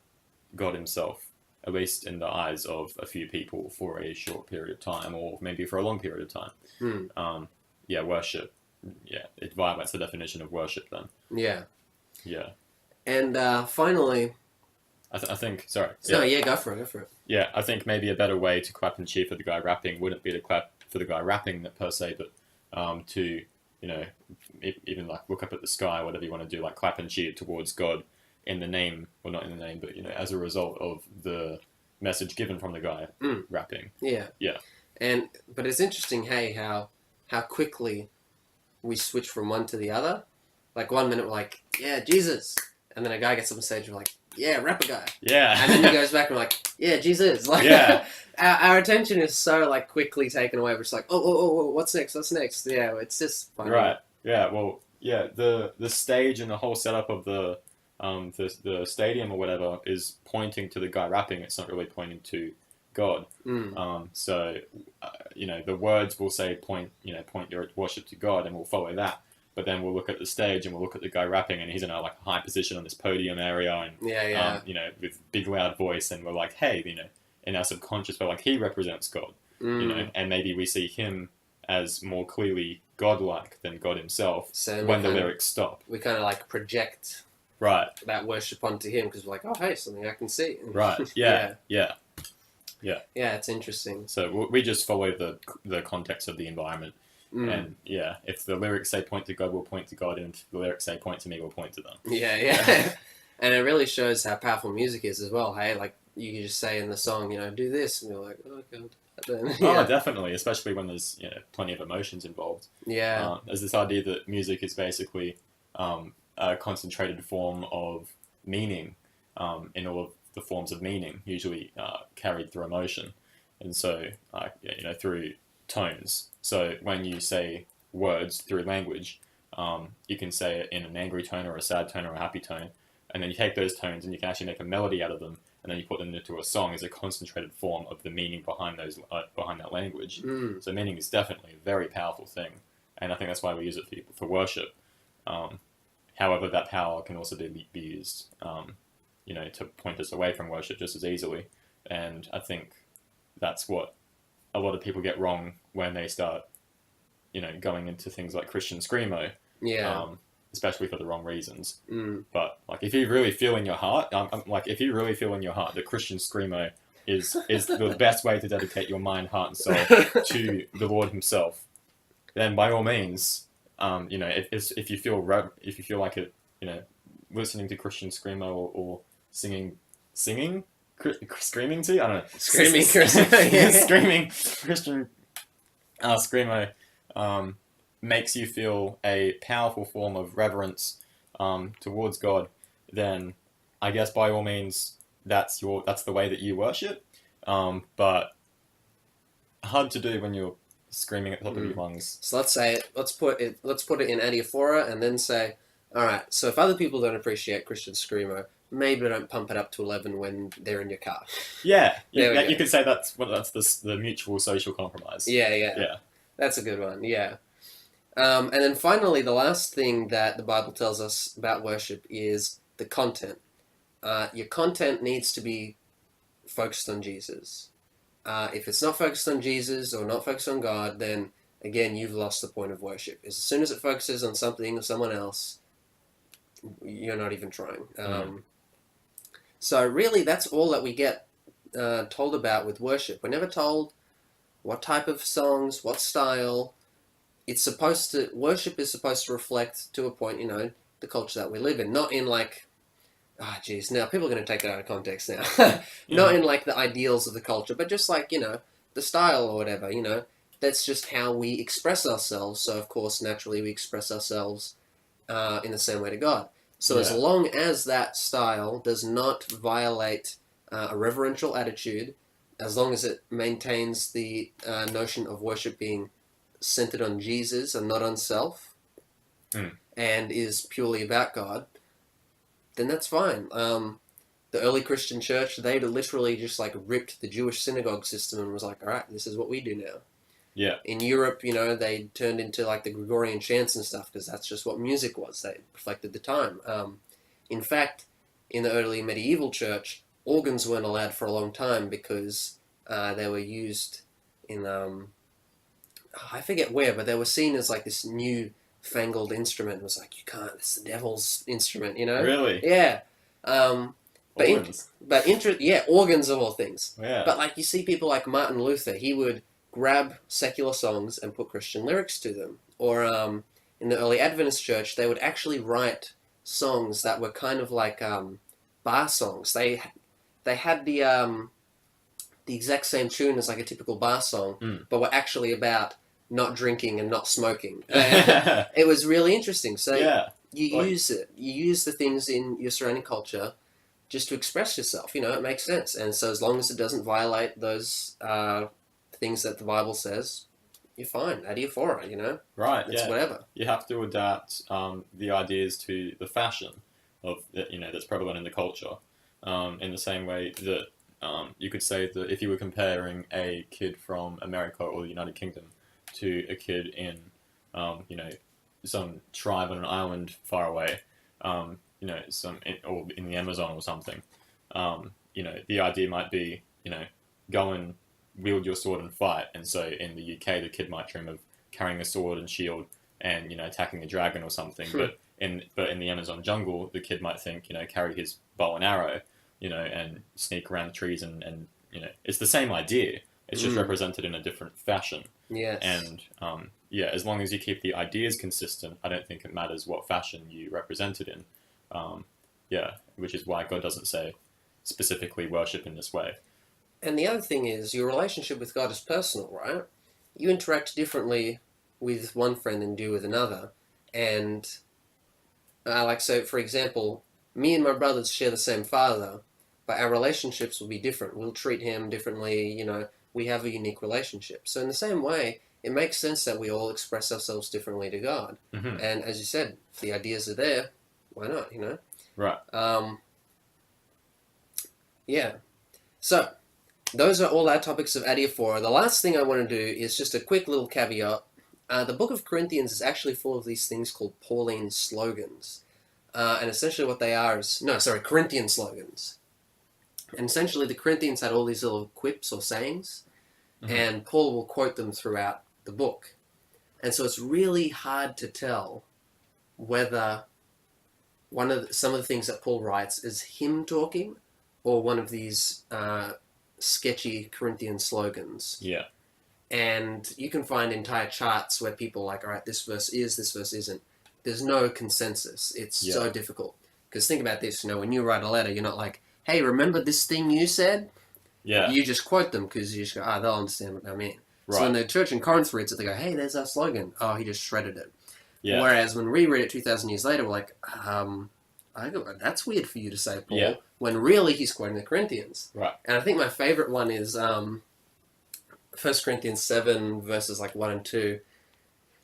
God himself, at least in the eyes of a few people for a short period of time, or maybe for a long period of time. Yeah, worship. Yeah, it violates the definition of worship then. Yeah. Yeah. And finally... I think, sorry. No, yeah, go for it. Yeah, I think maybe a better way to clap and cheer for the guy rapping wouldn't be to clap for the guy rapping per se, but to, even like look up at the sky, whatever you want to do, like clap and cheer towards God in the name, well not in the name, but, as a result of the message given from the guy rapping. Yeah. Yeah. But it's interesting, hey, how quickly we switch from one to the other. Like 1 minute we're like, yeah, Jesus. And then a guy gets up on stage and we're like, yeah, rapper guy. Yeah. And then he goes back and we're like, yeah, Jesus. Like, Yeah. our attention is so like quickly taken away. We're just like, oh, what's next? What's next? Yeah, it's just funny. Right. Yeah. Well. Yeah. The stage and the whole setup of the stadium or whatever is pointing to the guy rapping. It's not really pointing to God. So the words will say point your worship to God, and we'll follow that. But then we'll look at the stage and we'll look at the guy rapping, and he's in a like high position on this podium area, and with big loud voice, and we're like, hey, in our subconscious, we're like, he represents God, and maybe we see him as more clearly godlike than God himself. So when the lyrics stop, we kind of like project that worship onto him because we're like, oh, hey, something I can see. Right. Yeah. Yeah. It's interesting. So we just follow the context of the environment. And if the lyrics say point to God, we'll point to God, and if the lyrics say point to me, we'll point to them. Yeah. And it really shows how powerful music is as well. Hey, like you can just say in the song, do this, and you're like, oh God. Oh, definitely, especially when there's plenty of emotions involved. Yeah. There's this idea that music is basically a concentrated form of meaning, in all of the forms of meaning, usually carried through emotion, and so through tones. So when you say words through language, you can say it in an angry tone or a sad tone or a happy tone, and then you take those tones and you can actually make a melody out of them, and then you put them into a song as a concentrated form of the meaning behind that language. So meaning is definitely a very powerful thing, and I think that's why we use it for worship. However, that power can also be used, to point us away from worship just as easily, and I think that's what a lot of people get wrong when they start, going into things like Christian screamo. Yeah. Especially for the wrong reasons. But like, if you really feel in your heart, that Christian screamo is the best way to dedicate your mind, heart, and soul to the Lord Himself, then by all means, if you feel like it, listening to Christian screamo or singing. Screaming too? I don't know. Screaming Christian screamo makes you feel a powerful form of reverence towards God, then I guess by all means that's the way that you worship. But hard to do when you're screaming at the top of your lungs. So let's put it in adiaphora and then say, all right, so if other people don't appreciate Christian screamo, maybe don't pump it up to 11 when they're in your car. Yeah, you could say that's the mutual social compromise. Yeah. That's a good one, yeah. And then finally, the last thing that the Bible tells us about worship is the content. Your content needs to be focused on Jesus. If it's not focused on Jesus or not focused on God, then again, you've lost the point of worship. As soon as it focuses on something or someone else, you're not even trying. So really, that's all that we get told about with worship. We're never told what type of songs, what style. Worship is supposed to reflect, to a point, the culture that we live in. Not in like, now people are going to take it out of context now. Not in like the ideals of the culture, but just like, the style or whatever, That's just how we express ourselves. So of course, naturally, we express ourselves in the same way to God. So as long as that style does not violate a reverential attitude, as long as it maintains the notion of worship being centered on Jesus and not on self, and is purely about God, then that's fine. The early Christian church, they literally just like ripped the Jewish synagogue system and was like, all right, this is what we do now. Yeah. In Europe, they turned into like the Gregorian chants and stuff because that's just what music was. They reflected the time. In fact, in the early medieval church, organs weren't allowed for a long time because they were used in, I forget where, but they were seen as like this new fangled instrument. It was like, you can't, it's the devil's instrument, Really? Yeah. Organs. Organs of all things. Yeah. But like you see people like Martin Luther, he would grab secular songs and put Christian lyrics to them. Or in the early Adventist church, they would actually write songs that were kind of like bar songs. They had the exact same tune as like a typical bar song, but were actually about not drinking and not smoking. It was really interesting. So you use it. You use the things in your surrounding culture just to express yourself. It makes sense. And so as long as it doesn't violate those things that the Bible says, you're fine. Adiaphora, Right, it's yeah. whatever. You have to adapt the ideas to the fashion of that's prevalent in the culture. In the same way that you could say that if you were comparing a kid from America or the United Kingdom to a kid in some tribe on an island far away, or in the Amazon or something, the idea might be, go and wield your sword and fight. And so in the UK, the kid might dream of carrying a sword and shield and attacking a dragon or something. But in the Amazon jungle, the kid might think carry his bow and arrow, and sneak around the trees and it's the same idea. It's just represented in a different fashion. Yes. And as long as you keep the ideas consistent, I don't think it matters what fashion you represent it in. Which is why God doesn't say specifically worship in this way. And the other thing is, your relationship with God is personal, right? You interact differently with one friend than you do with another. And, so, for example, me and my brothers share the same father, but our relationships will be different. We'll treat him differently, we have a unique relationship. So in the same way, it makes sense that we all express ourselves differently to God. Mm-hmm. And as you said, if the ideas are there, why not, Right. So, those are all our topics of Adiaphora. The last thing I want to do is just a quick little caveat. The book of Corinthians is actually full of these things called Pauline slogans. And essentially what they are is... Corinthian slogans. And essentially the Corinthians had all these little quips or sayings, and Paul will quote them throughout the book. And so it's really hard to tell whether some of the things that Paul writes is him talking or one of these sketchy Corinthian slogans. Yeah. And you can find entire charts where people are like, all right, this verse is, this verse isn't. There's no consensus. It's so difficult. Because think about this, when you write a letter, you're not like, hey, remember this thing you said? Yeah. You just quote them because you just go, they'll understand what I mean. Right. So when the church in Corinth reads it, they go, hey, there's our slogan. Oh, he just shredded it. Yeah. Whereas when we read it 2,000 years later, we're like, that's weird for you to say, Paul. Yeah. When really he's quoting the Corinthians. Right. And I think my favorite one is 1 Corinthians 7, verses 1 and 2.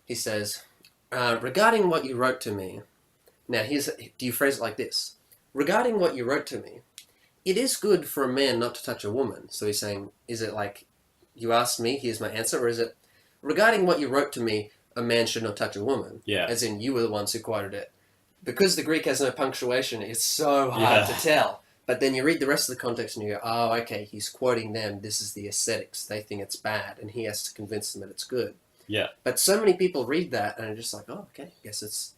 He says, regarding what you wrote to me. Now, do you phrase it like this? Regarding what you wrote to me, it is good for a man not to touch a woman. So he's saying, is it like, you asked me, here's my answer? Or is it, regarding what you wrote to me, a man should not touch a woman? Yeah. As in, you were the ones who quoted it. Because the Greek has no punctuation, it's so hard to tell. But then you read the rest of the context and you go, oh, okay, he's quoting them. This is the ascetics. They think it's bad, and he has to convince them that it's good. Yeah. But so many people read that and are just like, oh, okay, I guess it's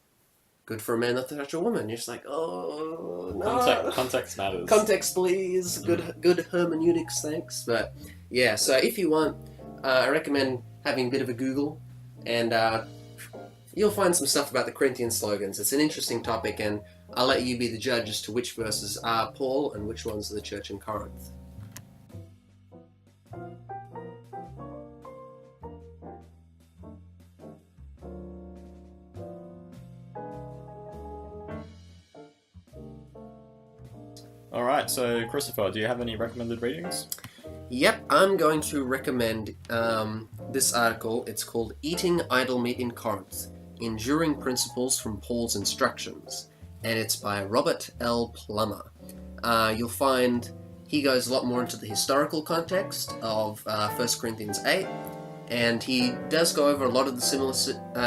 good for a man not to touch a woman. You're just like, oh, no. Context matters. Context, please. Good hermeneutics, thanks. But, yeah, so if you want, I recommend having a bit of a Google, and you'll find some stuff about the Corinthian slogans. It's an interesting topic, and I'll let you be the judge as to which verses are Paul and which ones are the church in Corinth. All right, so Christopher, do you have any recommended readings? Yep, I'm going to recommend this article. It's called Eating Idol Meat in Corinth, Enduring Principles from Paul's Instructions, and it's by Robert L. Plummer. You'll find he goes a lot more into the historical context of 1 Corinthians 8, and he does go over a lot of the similar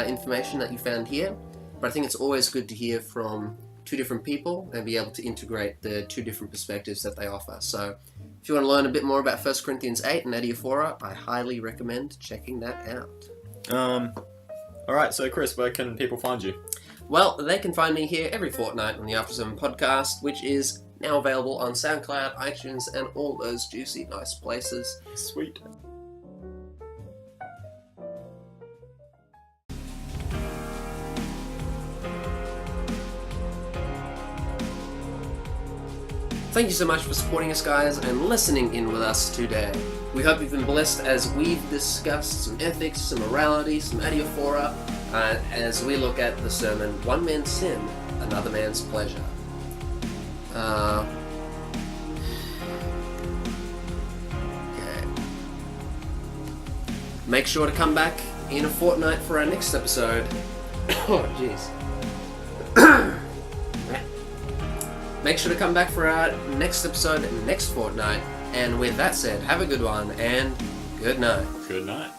information that you found here, but I think it's always good to hear from two different people and be able to integrate the two different perspectives that they offer. So if you want to learn a bit more about 1 Corinthians 8 and Adiaphora, I highly recommend checking that out. Alright, so Chris, where can people find you? Well, they can find me here every fortnight on the After 7 podcast, which is now available on SoundCloud, iTunes, and all those juicy, nice places. Sweet. Thank you so much for supporting us, guys, and listening in with us today. We hope you've been blessed as we've discussed some ethics, some morality, some adiaphora, as we look at the sermon, One Man's Sin, Another Man's Pleasure. Make sure to come back in a fortnight for our next episode. Oh, jeez. Make sure to come back for our next episode next fortnight. And with that said, have a good one and good night. Good night.